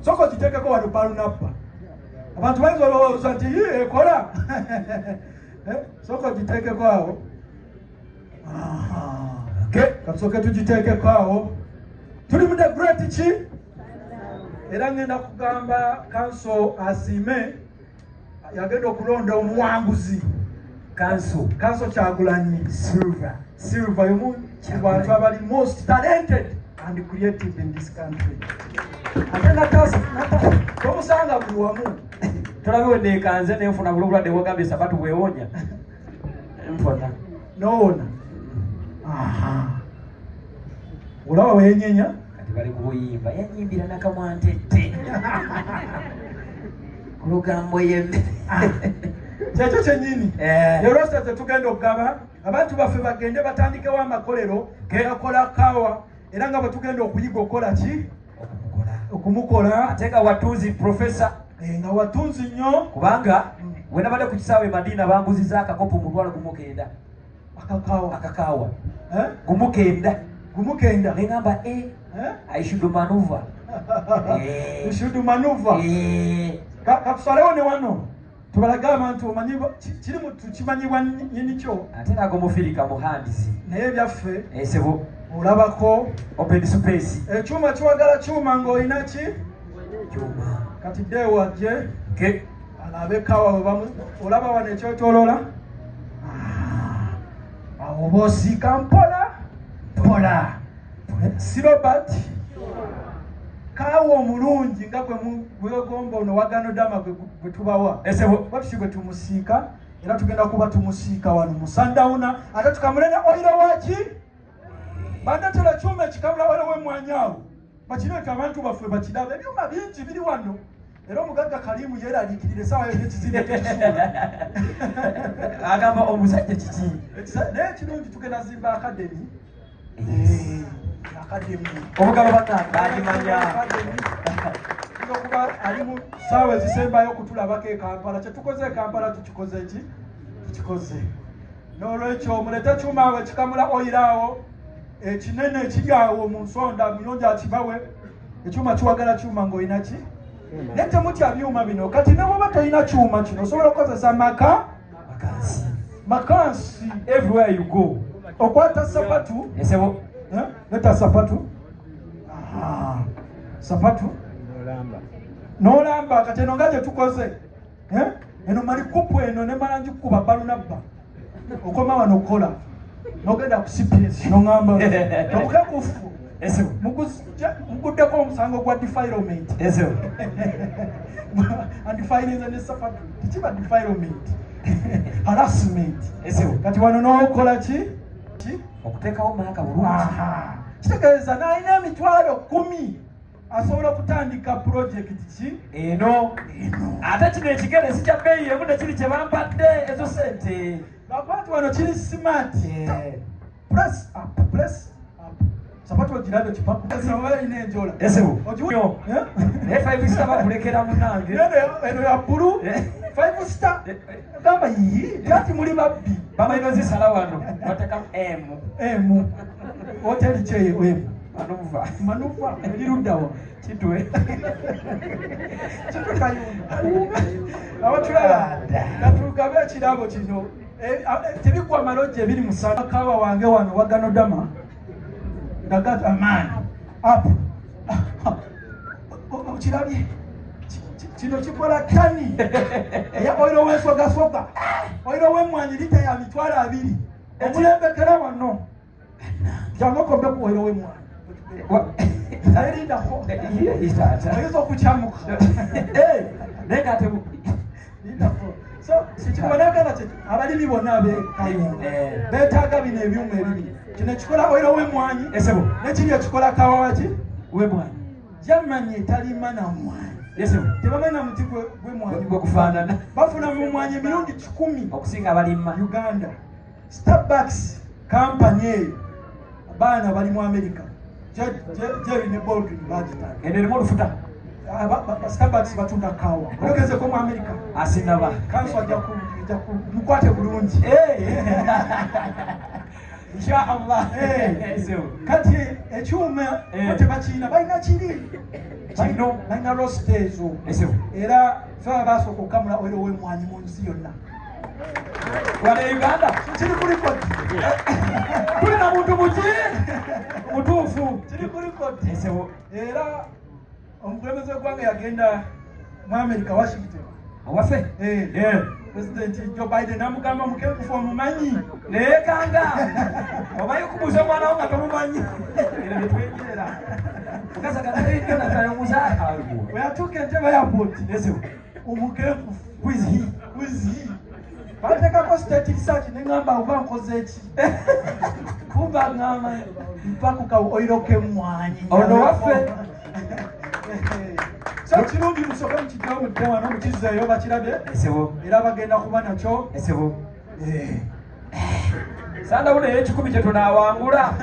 soko gitekeko wano balunappa abantu bayinza olowooza nti ekola soko gitekeko awo kasooke tugiteekeko awo. Tuli mu the great ki era ngenda kugamba kanso asiime yagenda okulonda omuwanguzi kanso Kyagulanyi Silver yomu bantu abali most talented and creative in this country. Ate natasa tomusanga buli wamu tolabiwe nekanze nenfuna bulubulwadde bwogambye Sabatu bwewonya nfona noona olaba wenyenya kati bali kubuyimba yanyimbira nakamwantette olugambo yembe kyekyo kyennyini erwasa tetugenda okugaba abantu baffe bagende batandikewo amakolero gegakola kawa era nga bwetugenda okuyiga okukola ki okumukola ate nga watunzi profesa nga watunzi nnyo kubanga wenabadde ku kisaawe Madiina banguziza akakopo mutwalo gumukenda akakawa gumukenda negamba I should maneuver you should maneuver katusalewo ne wano tubalaga abantu omanyiba kiri tukimanyibwa nyinikyo ate nago mufirika muhandizi naye byaffe esebo olabako open space ekyuma kiwagala kyuma ng'olina ki kyuma kati dewajje alabekawa olaba wano ekyotolola awo bosiika mpola si Robert kawo omulungi nga bwegomba ono wagano dama gwe tubawa batuki gwe tumusiika era tugenda kuba tumusiika wano mu Sundowner ate tukamulena oyiro waki bandatera kyuma ekikamula wale wemwanyawo bakireeta abantu baffe bakiraba ebyuma bingi biri wano era omugagga Kalimu yeeraliikirire essaawa yo nekizimbe agamba omusajja kiki naye ekirungi tugenda zimba akademi omugalo bagimanya okuba ali mu ssaawa ezisembayo okutulabako e Kampala kyetukoze e Kampala tukikoze ki tukikoze n'olwekyo mulete kyuma we kikamula oyiraawo ekinene ekiri awo mu nsonda muyonja akibawe ekyuma kiwagala kyuma ng'olina ki naye temutya byuma bino kati ne bwoba tolina kyuma kino osobola okukozesa makansi everywhere you go okwata sapatu esebo leta sapatu n'olamba kati eno nga gye tukoze eno malikupu eno ne mala njikuba balunabba okoma wano okukola n'ogenda ku CPS n'ongamba obukekufu muguddeko omusango gwa defilement andifirinze ne sapatu tekiba defilement harassment kati wano n'okola ki okuteekawo maaka bulungi kitegeeza n'alina emitwalo 10 asobola okutandika projekiti ki eno ate kino ekigere si kya bbeeyi emu nekiri kye bampadde ezo sente bakwati wano kiri smart press up sapatu ogirabe kipakuina enjola esebo naye 5 star bakulekera munange eno ya bbulu 5 star gamba ati muli babbi bamalina ozisala wano batekamu M hoteli kyeyo manuva eliruddawa kitwe kayunda abatulaba natugabe ekirabo kino tebigwa malojja ebiri musana kawa wange wano wagano dama ndagata amaani apo okirabye kino kikola tani eya oyiro w'ensogasoga oyiro w'emmwanyi lita ya mitwalo 2 omulembekera wano jangu okombe ku oyiro w'emmwanyi erindako oyinza okukyamuka naye ngate lindako so kikibonekana kiti abalimi bonna beetaaga bino ebyuma ebibiri kino ekikola oyiro w'emmwanyi nekiri ekikola kawaki w'emmwanyi jammanyi etalima na mmwanyi tebamanya muti gw'emmwanyi gwekufaanana bafuna mu mmwanyi emirundi 10 okusinga abalimma Uganda. Starbucks kampani eyo abaana bali mu America Jerry ne Baldwin bagitanga eno erimu olufuta Starbucks batunda kawa oyogezeko mu America asinaba kanso ajja ku mukwate bulungi insha Allah. Kati ekyuma tebakirina balina kiri kino balina rostezo era fe abasooka okukamula oyo w'emwanyi mu nsi yonna wala Uganda kiri kuli koti kuli na muntu mutuufu kiri kuli koti era omukulembeze w'eggwanga yagenda mu America Washington awaffe President Joe Biden amugamba mukenkufu omumanyi neekanga obaye okubuuza omwana wo nga tomumanyi era netwegerera bwe yatuuka Entebbe airport omukenkufu wizi bateekako state research neŋŋamba oba nkoze eki kumba ŋŋamba mpakuka oiro k'emmwanyi ono waffe so kirungi musooke mukijjawo mudde wano mukizzeeyo bakirabye era bagenda kuba nakyo sandawulo ey'ekikumi kye tunaawangula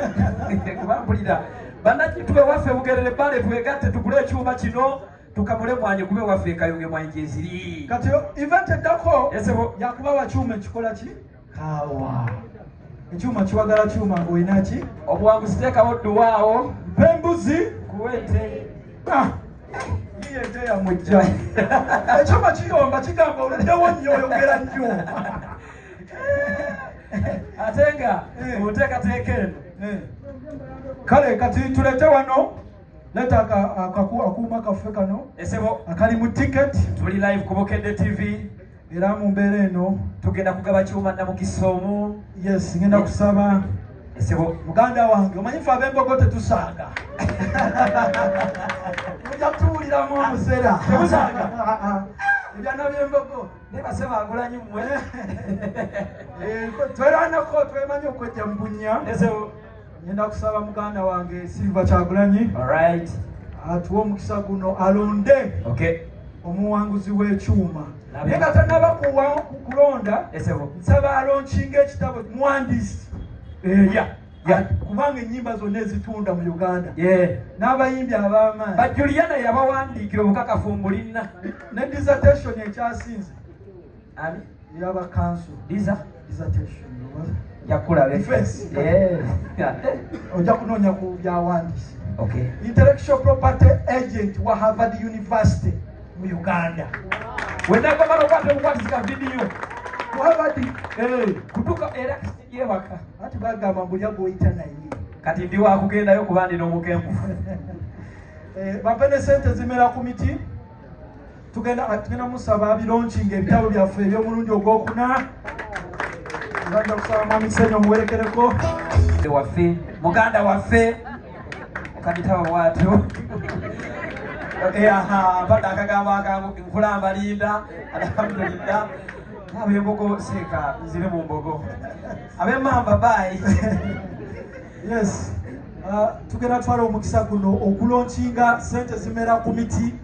kubampulira bannakitube waffe bugerere bbale twegatte tugule ekyuma kino tukamule mwanyi kube waffe ekayunge mwanyi gyeziri kati event eddako yakubawa kyuma ekikola ki kaawa ekyuma kiwagala kyuma ng'olina ki obuwanguzi teekawo dduwaawo mpembuzi kuwete ente yamujja ekyuma kiyomba kigamba oluddewo nnyo oyogera nnyo ate nga muteekateeka eno kale kati tulete wano leta akuuma kaffe kano esebo akali mu ticket tuli live ku Bukedde TV era mu mbeera eno tugenda kugaba kyuma namukisa omu yes ngenda kusaba esebo muganda wange omanyi ffe ab'embogo tetusaaga mujja kutuwuliramu omusera temusaaga ebyana by'embogo nebasebangulanyi mmwe twerwanako twemanyi okwejja mu bunnya ngenda kusaba muganda wange Silver Kyagulanyi atuwe omukisa guno alonde omuwanguzi w'ekyuma naye nga tannaba kulonda nsaba alonkinga ekitabo muwandiisi kubanga ennyimba zonna ezitunda mu Uganda n'abayimbi ab'amaanyi bajuliana yabawandiikira obukakafu mulina ne dissertation ekyasinze yaba council dissertation ojja kunoonya ku byawandiisi intellectual property agent wa Harvard University mu Uganda wenagomala okwata obukwatizika vidiyo Harvard kutuka era yebaka ati bagamba mbulya goyita naye kati ndi wakugendayo kuba ndina omukenkufu bapene sente zimera ku miti tugenda musaba abironkinga ebitabo byaffe eby'omulundi ogwokuna nganda kusaba mwami Kisenyo muwerekereko waffe muganda waffe okabitaba bwatyo badde akagambo akangu nkulamba linda alhamdulillah ab'embogo seeka nzire mu mbogo ab'emmamba bayi yes tugenda twala omukisa guno okulonkinga sente zimera ku miti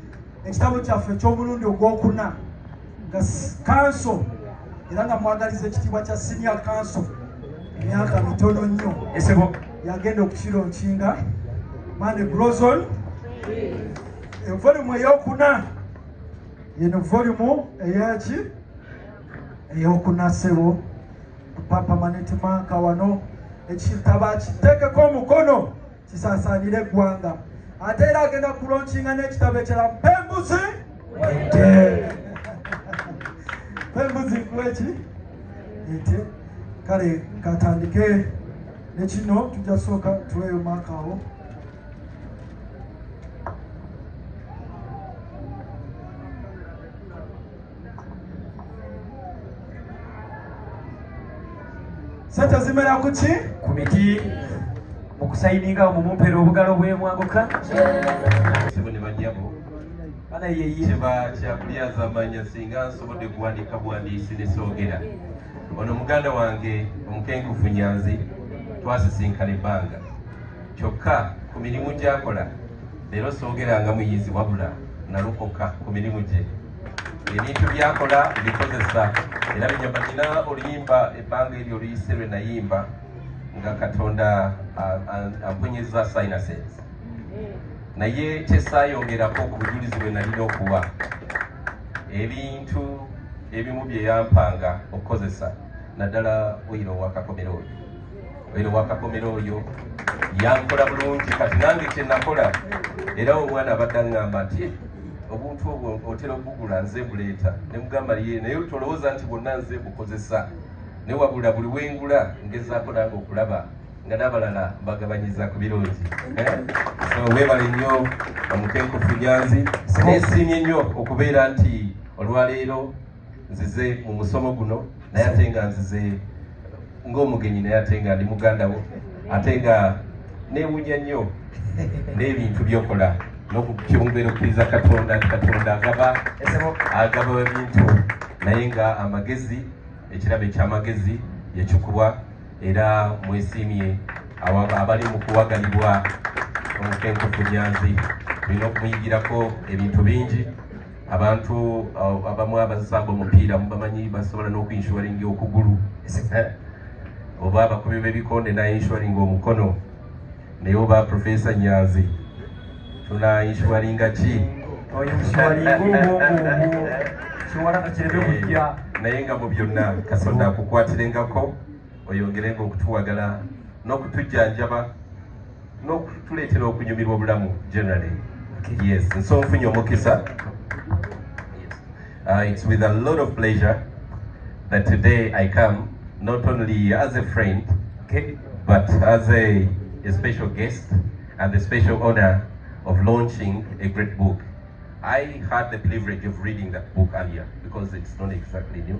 ekitabo kyaffe eky'omulundi ogwokuna nga kanso era nga mwagaliza ekitiibwa kya senior council emyaka mitono nnyo esebo yagenda okukironkinga mane brozon volume eyokuna yeno volume eyaki eyokuna sebo papa maneti manka wano ekitaba kitekeko omukono kisasanire eggwanga ate era agenda kulonkinga n'ekitabo ekirala mpembuzi pembuzi kweki ete kale katandike nekino tujja kusooka tuweeyo maakawo sente zimera kuki ku miti mukusayininga mumumpera obugalo bwemwanguka sebo ne bajjabo bana yeye kiba kyakulyaza amanya singa nsobodde kuwandiika buwandiisi ne soogera ono muganda wange omukenkufu Nyanzi twasisinkana ebbanga kyokka ku mirimu gy'akola leero soogeranga muyizi wabula nalokoka ku mirimu gye ebintu byakola bikozesa era binyamba nina oluyimba ebbanga eryo oluyise lwe nayimba nga Katonda amponyeza sinuses naye kyesayongerako ku bujulizi bwe nalina okuwa ebintu ebimu bye yampanga okukozesa naddala oyiro wakakomera oyo oyo wakakomera oyo yankola bulungi kati nange kyenakola era omwana abadde aŋŋamba nti obuntu obwo otera obugula nze buleeta ne mugamba ye naye tolowooza nti bwonna nze bukozesa ne wabula buli wengula ngezaako nange okulaba nga n'abalala mbagabanyiza ku birungi. So weebale nnyo Omukenkufu Nyanzi, neesiimye nnyo okubeera nti olwaleero nzize mu musomo guno naye ate nga nzize ng'omugenyi naye ate nga ndi muganda wo ate nga neewunya nnyo n'ebintu byokola n'okukyongera okkiriza Katonda nti Katonda agaba ebintu naye nga amagezi ekirabo eky'amagezi yakikubwa era mwesiimye abali mu kuwagalibwa Omukenkufu Nyanzi tulina okumuyigirako ebintu bingi. Abantu abamu abasamba omupiira mubamanyi basobola n'okuinshuwaringa okugulu oba abakubi b'ebikonde nayinshuwaringa omukono naye oba Professor Nyanzi tunayinshuwaringa ki naye nga mu byonna Katonda akukwatiringako oyongerenga okutuwagala n'okutujjanjaba n'okutuleetera okunyumirwa obulamu generally. Yes, nso nfunye omukisa. It's with a lot of pleasure that today I come not only as a friend but as a special guest and the special honor of launching a great book. I had the privilege of reading that book earlier because it's not exactly new.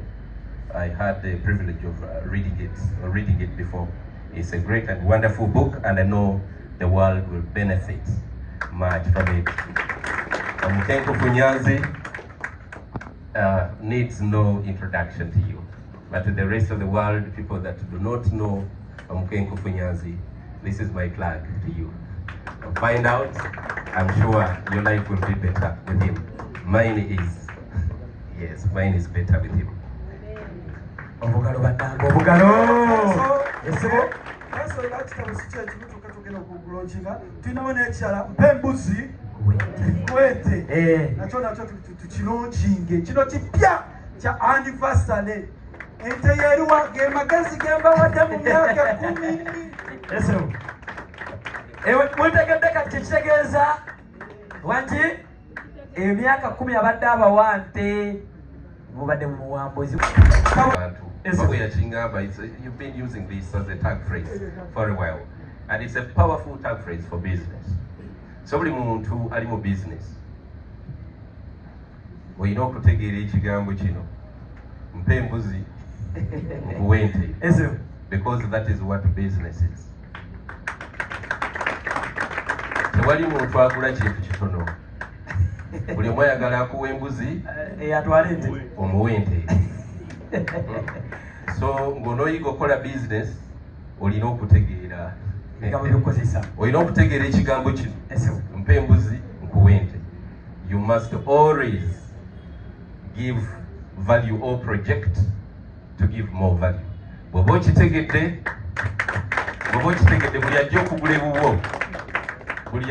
I had the privilege of reading it before. It's a great and wonderful book, and I know the world will benefit much from it. Omukenkufu Nyanzi needs no introduction to you, but to the rest of the world, people that do not know Omukenkufu Nyanzi, this is my plug to you. Find out. I'm sure your life will be better with him. Mine is better with him. Obugalo bannange obugalo esebo kasola kitabo kicho ekimutuka tugenda okukulonjinga tulinawo n'ekirala mpembuzi kwete nakyo tukilonjinge kino kipya kya anniversary ente yeriwa ge magezi gemba wadde mu myaka 10 esebo mutegedde kati kitegeeza wanti emyaka 10 abadde abawante mubadde mu muwambozi. You've been using this as a tag phrase for a while, and it's a powerful tag phrase for business. So buli muntu ali mu business oyina okutegeera ekigambo kino mpa embuzi nkuwente because that is what business is. Tewali muntu agula kintu kitono, buli omu ayagala akuwa embuzi atwale ente omuwente. So ng'onooyiga okola business olina okutegeera ekigambo kino mpa embuzi nkuwente. You must always give value or project to give more value. Bw'oba okitegedde buli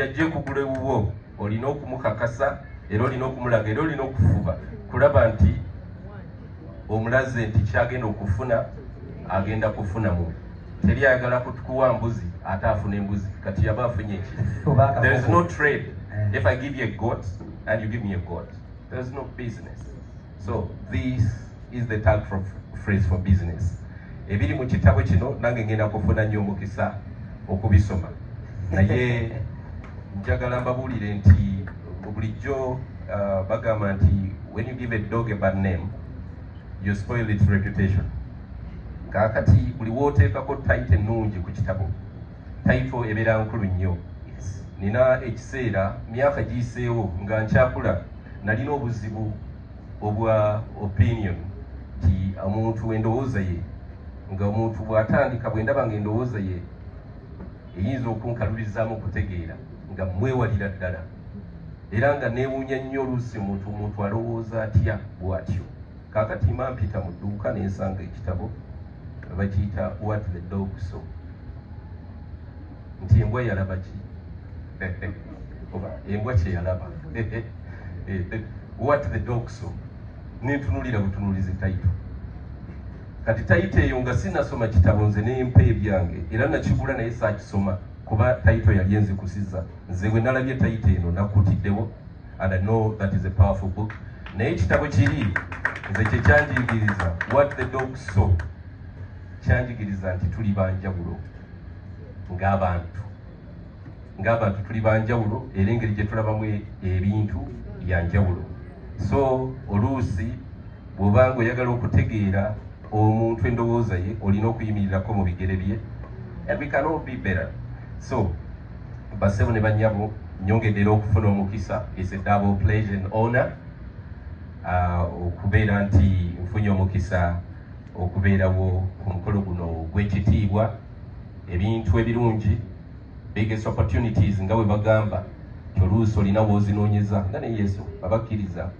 ajja okugula ewuwo olina okumukakasa era olina okumulaga era olina okufuba kulaba nti omulaze nti kyagenda okufuna agenda kufunamu. Teri ayagala kutukuwa mbuzi ate afuna embuzi kati yaba afunye eki. There is no trade. If I give you a goat and you give me a goat, there is no business. So this is the tag phrase for business. Ebiri mu kitabo kino nange ngenda kufuna nnyo omukisa okubisoma naye njagala mbabuulire nti bulijjo bagamba nti when you give a dog a bad name you spoil its reputation. Kakati buli wooteekako title ennungi ku kitabo, title ebeera nkulu nnyo. Nina ekiseera myaka giyiseewo nga nkyakula nalina obuzibu obwa opinion ti omuntu endowooza ye nga omuntu bw'atandika bwe ndaba nga endowooza ye eyinza okunkalubizaamu okutegeera nga mwewalira ddala era nga neewuunya nnyo oluusi omuntu alowooza atya bw'atyo. Kakati mpita mu dduuka n'ensanga ekitabo bakiyita What the Dog Saw. Nti embwa yalaba ki? Oba embwa kye yalaba. What the Dog Saw. Nentunulira butunulizi taito. kati tayito eyo nga sinasoma kitabo nze nempa ebyange era nakigula naye saakisoma kuba tayito yali enzikusiza nze bwe nalabye tayito eno nakutiddewo and I know that is a powerful book naye ekitabo kiri nze kyekyanjigiriza what the dog saw kyanjigiriza nti tuli banjawulo ng'abantu tuli banjawulo era engeri gye tulabamu ebintu byanjawulo so oluusi bw'obanga oyagala okutegeera omuntu endowooza ye olina okuyimirirako mu bigere bye and we can all be better so bassebo ne bannyabo nyongedera okufuna omukisa is a double pleasure and honor okubeera nti nfunye omukisa okubeerawo ku mukolo guno gw'ekitiibwa ebintu ebirungi biggest opportunities nga bwe bagamba kyoluusi olina woozinoonyeza nga ne yesu abakkiriza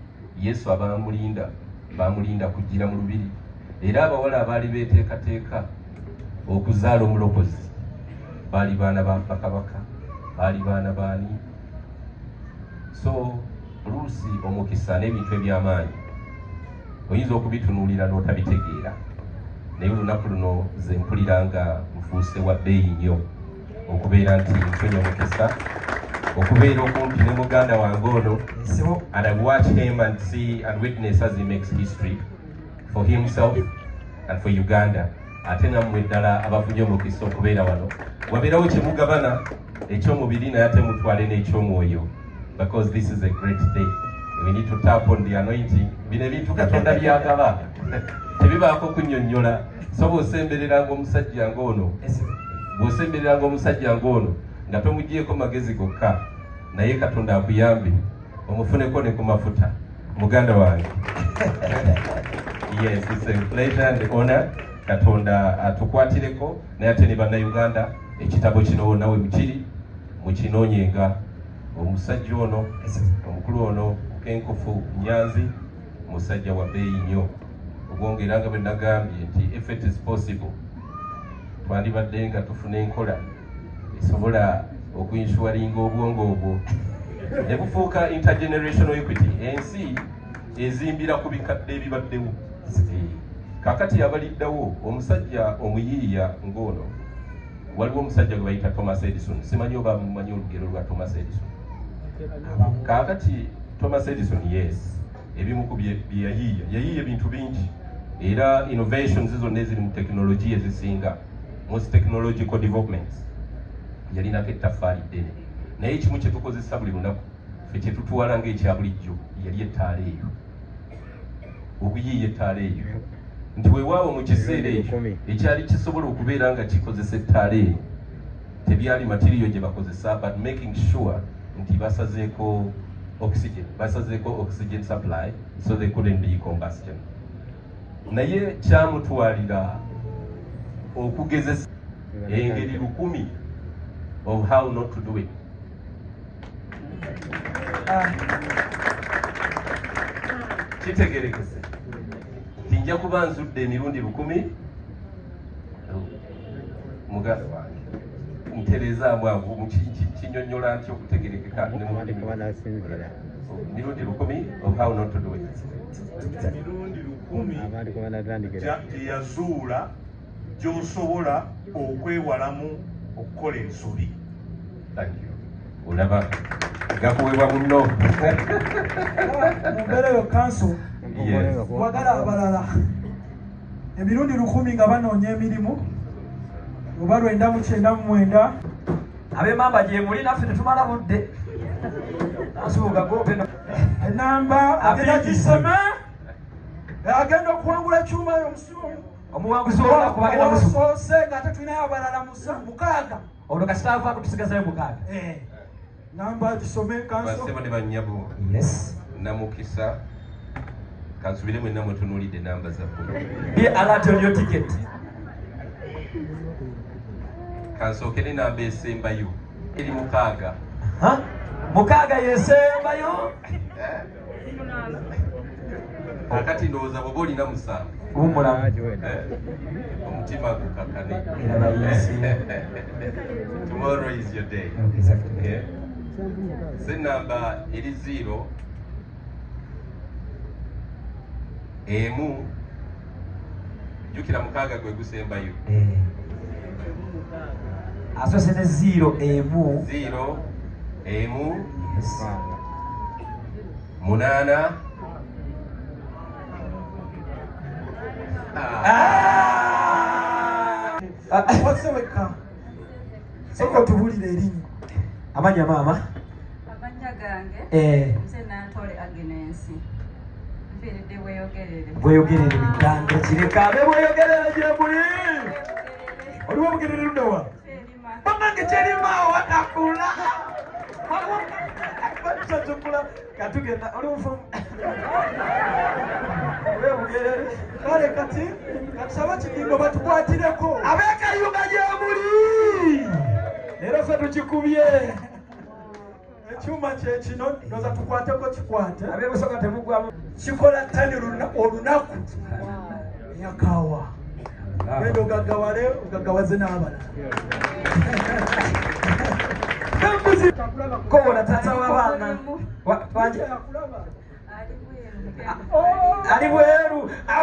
yesu bamulinda kugira mu lubiri era abawala abaali beteekateeka okuzaala omulokozi baali baana ba bakabaka baali baana baani so oluusi omukisa n'ebintu eby'amaanyi oyinza okubitunuulira n'otabitegeera naye olunaku luno ze mpulira nga nfuuse wa bbeeyi nnyo okubeera nti nfunye omukisa okubeera okumpi ne muganda wange ono and I watch him and see and witness as he makes history for himself and for Uganda ate nammwe ddala abafunye omukisa okubeera wano wabeerawo kyemugabana ekyomubiri naye ate mutwale n'ekyomwoyo because this is a great day we need to tap on the anointing bino ebintu katonda byagaba tebibaako kunnyonnyola so bw'osembereranga omusajja ng'ono nga tomugyeko magezi gokka naye katonda akuyambe omufuneko ne ku mafuta muganda wange yes it's a pleasure and honor katonda atukwatireko naye ate ne bannayuganda ekitabo kino nawe mukiri mukinoonyenga omusajja ono omukulu ono Kenkufu Nyanzi musajja wa bbeeyi nnyo obwongera nga bwe nagambye nti if it is possible twandibadde nga tufuna enkola esobola okuinsuwalinga obwongo obwo ne bufuuka intergenerational equity ensi ezimbira ku bikadde ebibaddewo kakati abaliddawo omusajja omuyiiya ng'ono waliwo omusajja gwe bayita Thomas Edison simanyi oba mumanyi olugero lwa Thomas Edison kakati Thomas Edison yes ebimu ku bye yayiiya ebintu bingi era innovations zonna eziri mu tekinologiya ezisinga most technological developments yalinako ettaffaali ddene naye ekimu kye tukozesa buli lunaku ffe kye tutuwala ng'ekya bulijjo yali ettaala eyo okuyiiya ettaala eyo nti weewaawo mu kiseera ekyo ekyali kisobola okubeera nga kikozesa ettaala eyo tebyali materiyo gye bakozesa but making sure nti basazeeko oxygen supply so they couldn't be combustion naye kyamutwalira okugezesa engeri 10 of how not to do it kitegerekese tinja kuba nzudde emirundi 10 muganda wange nterezaamu ago kinyonnyola nti okutegerekeka mirundi 10 of how not to do it mirundi 10 teyazuula gy'osobola okwewalamu okukola ensobi olaba gakuweebwa munno mumbeera eyo kanso wagala abalala emirundi 10 nga banoonya emirimu oba 999 ab'emamba gye muli naffe tetumala budde enamba agenda gisema agenda okuwangula ekyuma omuwanguzi olunaku bagenda musoose ng'ate tulinayo abalala 6 olwo kasitaavaako tusigazayo 6 namba gisome kanso basebo ne bannyabo namukisa kansubire mwenna mwetunuulidde namba zaffwe be alert on your ticket kansookere namba esembayo eri 6 6 yesembayo akati ndowooza bwoba olina 7 omutima gukakane tomorrow is your day okay. Se namba eri 0 1 jukira mukaaga gwe gusembayo. Asose ne 0 emu 0 emu 8 Waseweka. Soko tubulire erinnya. Amanya mama. Amanya gange. Nze Nantole Agnes. Mfiridde bweyogerere. Bweyogerere bitange kireka abe bweyogerere gye muli. Oliwo bugerere ludawa. Bamange kyerima watakula. Akubachukula katugenda oli mfumu. Wewe bugerere. Kale kati saba kigingo batukwatireko. Abeka yuga gye muli. Leero ffe tukikubye. Ekyuma kye kino ndoza tukwateko kikwate. Abe busoka temugwamu. Kikola ttani olunaku. Yakawa. Wendo gagawale ugagawaze n'abala. Kola tata w'abaana. Wanje. Ali bweru.